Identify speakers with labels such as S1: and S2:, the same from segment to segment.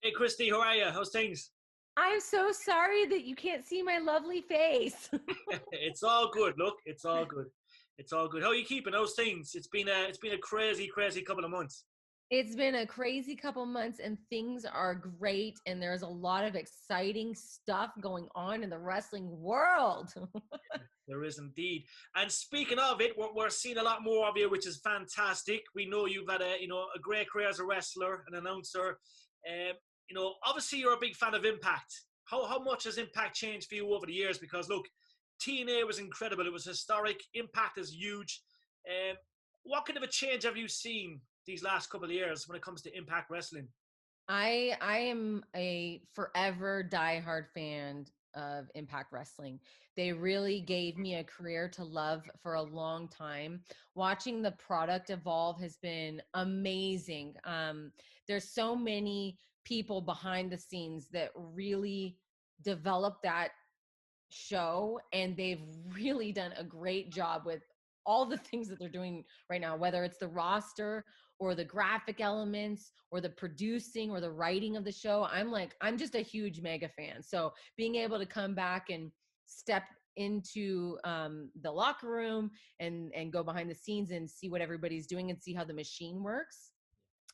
S1: Hey, Christy, how are you? How's things?
S2: I'm so sorry that you can't see my lovely face.
S1: It's all good. Look, it's all good. It's all good. How are you keeping? How's things? It's been a crazy, crazy couple of months.
S2: It's been a crazy couple months and things are great and there's a lot of exciting stuff going on in the wrestling world.
S1: There is indeed. And speaking of it, we're seeing a lot more of you, which is fantastic. We know you've had a great career as a wrestler, an announcer. Obviously you're a big fan of Impact. How much has Impact changed for you over the years? Because look, TNA was incredible. It was historic. Impact is huge. Um, what kind of a change have you seen these last couple of years when it comes to Impact Wrestling?
S2: I am a forever diehard fan of Impact Wrestling. They really gave me a career to love for a long time. Watching the product evolve has been amazing. There's so many people behind the scenes that really develop that show, and they've really done a great job with all the things that they're doing right now, whether it's the roster or the graphic elements or the producing or the writing of the show. I'm just a huge mega fan, so being able to come back and step into the locker room and go behind the scenes and see what everybody's doing and see how the machine works,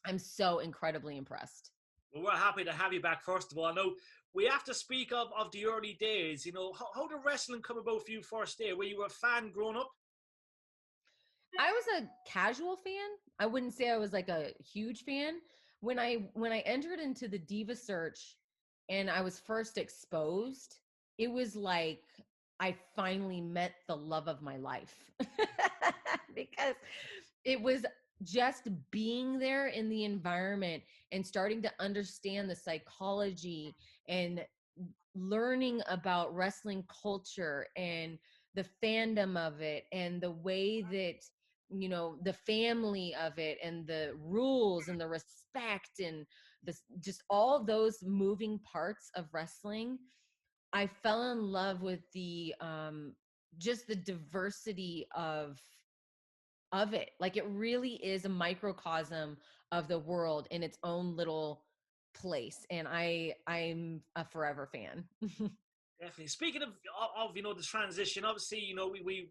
S2: I'm so incredibly impressed.
S1: Well, we're happy to have you back, first of all. I know we have to speak of the early days. How did wrestling come about for you first day? Were you a fan growing up?
S2: I was a casual fan. I wouldn't say I was like a huge fan. When I entered into the Diva search and I was first exposed, it was like I finally met the love of my life. Because it was just being there in the environment and starting to understand the psychology and learning about wrestling culture and the fandom of it and the way that the family of it and the rules and the respect and this just all those moving parts of wrestling. I fell in love with the just the diversity of it. Like, it really is a microcosm of the world in its own little place, and I'm a forever fan.
S1: Definitely. Speaking of the transition, obviously,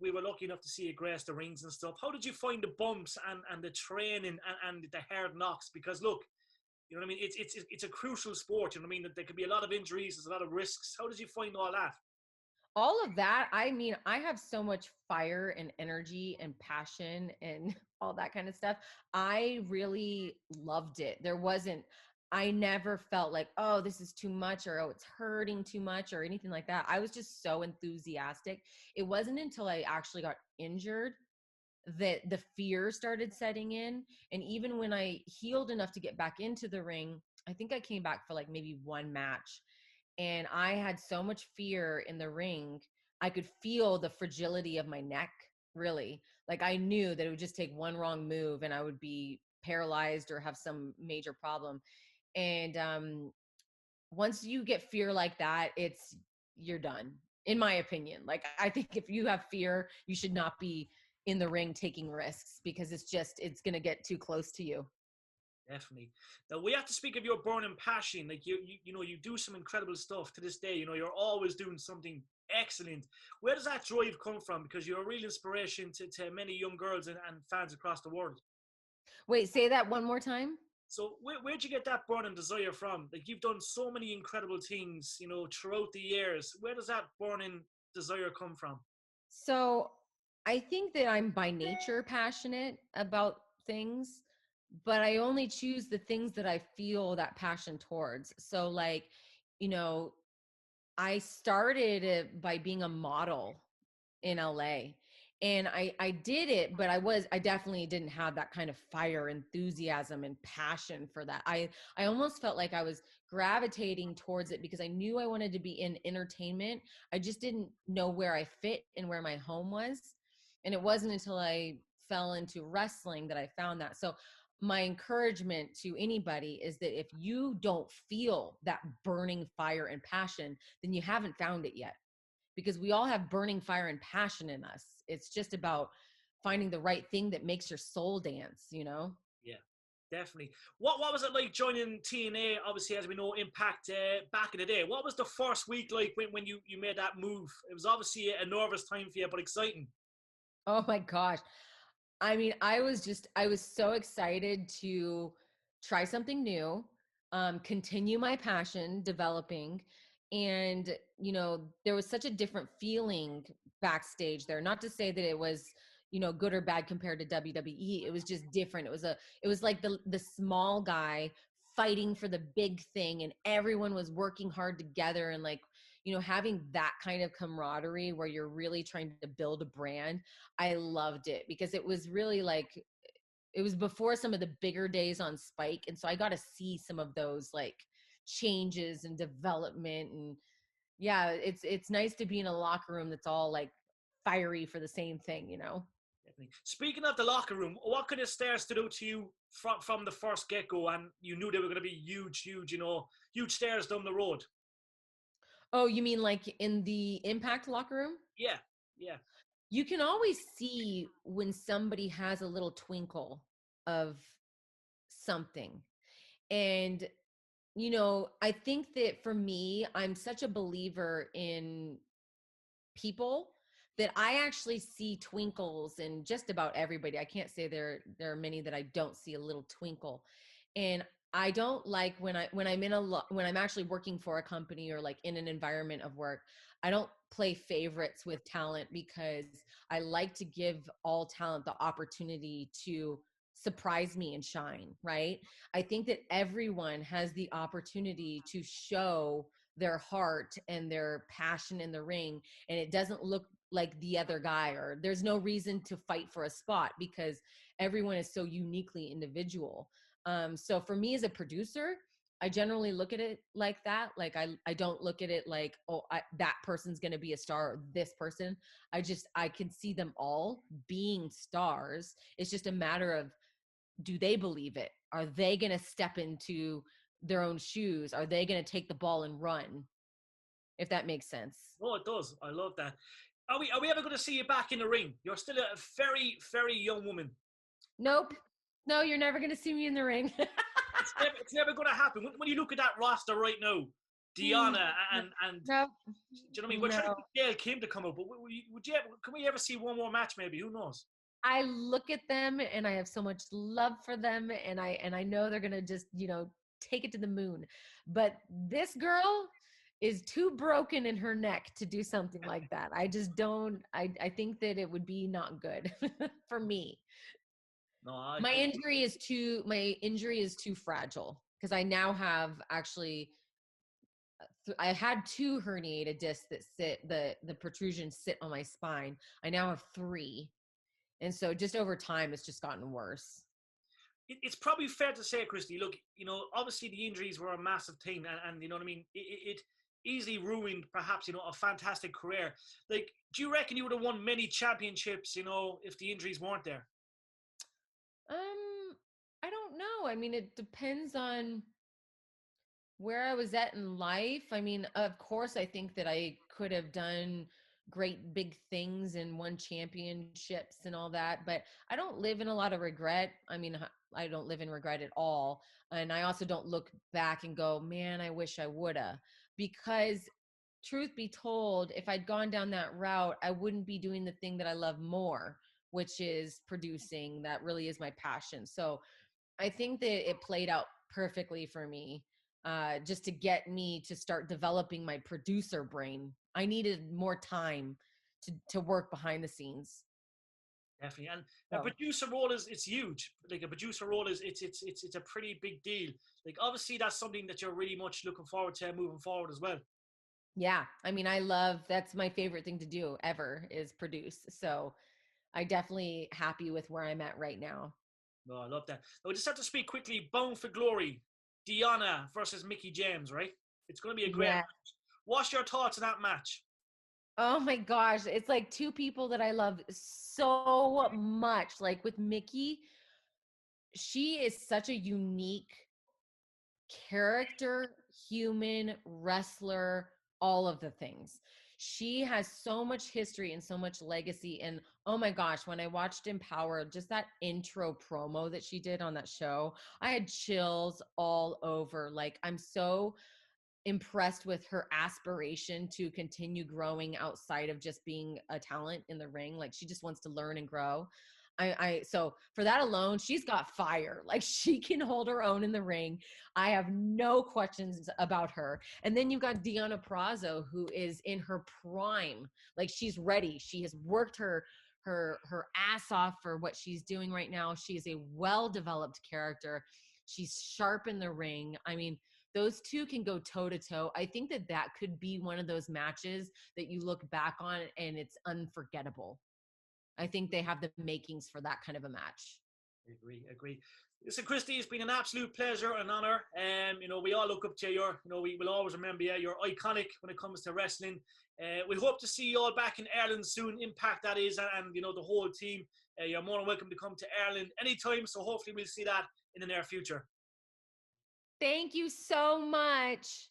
S1: we were lucky enough to see you grace the rings and stuff. How did you find the bumps and the training and the hard knocks? Because look, you know what I mean? It's a crucial sport. You know what I mean? There could be a lot of injuries, there's a lot of risks. How did you find all that?
S2: All of that, I mean, I have so much fire and energy and passion and all that kind of stuff. I really loved it. I never felt like, oh, this is too much, or oh, it's hurting too much, or anything like that. I was just so enthusiastic. It wasn't until I actually got injured that the fear started setting in. And even when I healed enough to get back into the ring, I think I came back for like maybe one match, and I had so much fear in the ring. I could feel the fragility of my neck, really. Like, I knew that it would just take one wrong move and I would be paralyzed or have some major problem. And once you get fear like that, you're done, in my opinion. Like, I think if you have fear, you should not be in the ring taking risks, because it's going to get too close to you.
S1: Definitely. Now we have to speak of your burning passion. Like you do some incredible stuff to this day. You're always doing something excellent. Where does that drive come from? Because you're a real inspiration to many young girls and fans across the world.
S2: Wait, say that one more time.
S1: So where'd you get that burning desire from? Like, you've done so many incredible things, throughout the years. Where does that burning desire come from?
S2: So I think that I'm by nature passionate about things, but I only choose the things that I feel that passion towards. So, like, you know, I started it by being a model in LA. And I did it, but I definitely didn't have that kind of fire, enthusiasm, and passion for that. I almost felt like I was gravitating towards it because I knew I wanted to be in entertainment. I just didn't know where I fit and where my home was. And it wasn't until I fell into wrestling that I found that. So my encouragement to anybody is that if you don't feel that burning fire and passion, then you haven't found it yet, because we all have burning fire and passion in us. It's just about finding the right thing that makes your soul dance.
S1: Yeah. Definitely. What was it like joining TNA? Obviously, as we know, Impact back in the day. What was the first week like when you made that move? It was obviously a nervous time for you, but exciting.
S2: Oh my gosh. I mean, I was so excited to try something new, continue my passion developing. And, there was such a different feeling backstage there. Not to say that it was, good or bad compared to WWE. It was just different. It was like the small guy fighting for the big thing, and everyone was working hard together, and like, having that kind of camaraderie where you're really trying to build a brand. I loved it because it was really like, it was before some of the bigger days on Spike. And so I got to see some of those like changes and development. And yeah, it's nice to be in a locker room that's all like fiery for the same thing.
S1: Definitely. Speaking of the locker room, what kind of stairs stood out to you from the first get-go, and you knew they were going to be huge, huge stairs down the road?
S2: Oh, you mean like in the Impact locker room?
S1: Yeah, yeah.
S2: You can always see when somebody has a little twinkle of something. And I think that for me, I'm such a believer in people that I actually see twinkles in just about everybody. I can't say there are many that I don't see a little twinkle. And I don't like when I'm actually working for a company or like in an environment of work, I don't play favorites with talent, because I like to give all talent the opportunity to surprise me and shine, right? I think that everyone has the opportunity to show their heart and their passion in the ring, and it doesn't look like the other guy, or there's no reason to fight for a spot because everyone is so uniquely individual. So for me as a producer, I generally look at it like that. Like I don't look at it like, oh, that person's going to be a star, or this person. I can see them all being stars. It's just a matter of, do they believe it? Are they going to step into their own shoes? Are they going to take the ball and run? If that makes sense.
S1: Oh, it does. I love that. Are we ever going to see you back in the ring? You're still a very, very young woman.
S2: Nope. No, you're never going to see me in the ring.
S1: It's never going to happen. When you look at that roster right now, Deanna and
S2: no,
S1: do you know what I mean? We're
S2: no.
S1: trying to get Gail Kim to come up, but can we ever see one more match? Maybe, who knows?
S2: I look at them and I have so much love for them, and I know they're gonna just take it to the moon. But this girl is too broken in her neck to do something like that. I just don't. I think that it would be not good for me.
S1: No,
S2: My injury is too fragile, because I now have actually I had 2 herniated discs that the protrusions sit on my spine. I now have 3. And so just over time, it's just gotten worse.
S1: It's probably fair to say, Christy, look, obviously the injuries were a massive thing, and you know what I mean? It easily ruined perhaps, a fantastic career. Like, do you reckon you would have won many championships, if the injuries weren't there?
S2: I don't know. I mean, it depends on where I was at in life. I mean, of course, I think that I could have done great big things and won championships and all that, but I don't live in a lot of regret. I mean, I don't live in regret at all. And I also don't look back and go, man, I wish I woulda. Because truth be told, if I'd gone down that route, I wouldn't be doing the thing that I love more, which is producing. That really is my passion. So I think that it played out perfectly for me, just to get me to start developing my producer brain. I needed more time to work behind the scenes.
S1: Definitely, and a producer role it's huge. Like a producer role it's a pretty big deal. Like obviously that's something that you're really much looking forward to moving forward as well.
S2: Yeah, I mean, that's my favorite thing to do ever, is produce. So I definitely happy with where I'm at right now.
S1: No, I love that. Now, we just have to speak quickly. Bound for Glory, Deanna versus Mickie James, right? It's going to be a great match. What's your thoughts on that match?
S2: Oh my gosh, it's like 2 people that I love so much. Like with Mickie, she is such a unique character, human, wrestler, all of the things. She has so much history and so much legacy. And oh my gosh, when I watched Empower, just that intro promo that she did on that show, I had chills all over. Like, I'm so impressed with her aspiration to continue growing outside of just being a talent in the ring. Like, she just wants to learn and grow. So for that alone, she's got fire. Like, she can hold her own in the ring. I have no questions about her. And then you've got Deonna Purrazzo, who is in her prime. Like, she's ready. She has worked her ass off for what she's doing right now. She is a well-developed character. She's sharp in the ring. I mean, those two can go toe to toe. I think that could be one of those matches that you look back on and it's unforgettable. I think they have the makings for that kind of a match.
S1: I agree. Listen, Christy, it's been an absolute pleasure and honor. We all look up to you. We will always remember you. You're iconic when it comes to wrestling. We hope to see you all back in Ireland soon. Impact, that is, and the whole team. You're more than welcome to come to Ireland anytime. So hopefully we'll see that in the near future.
S2: Thank you so much.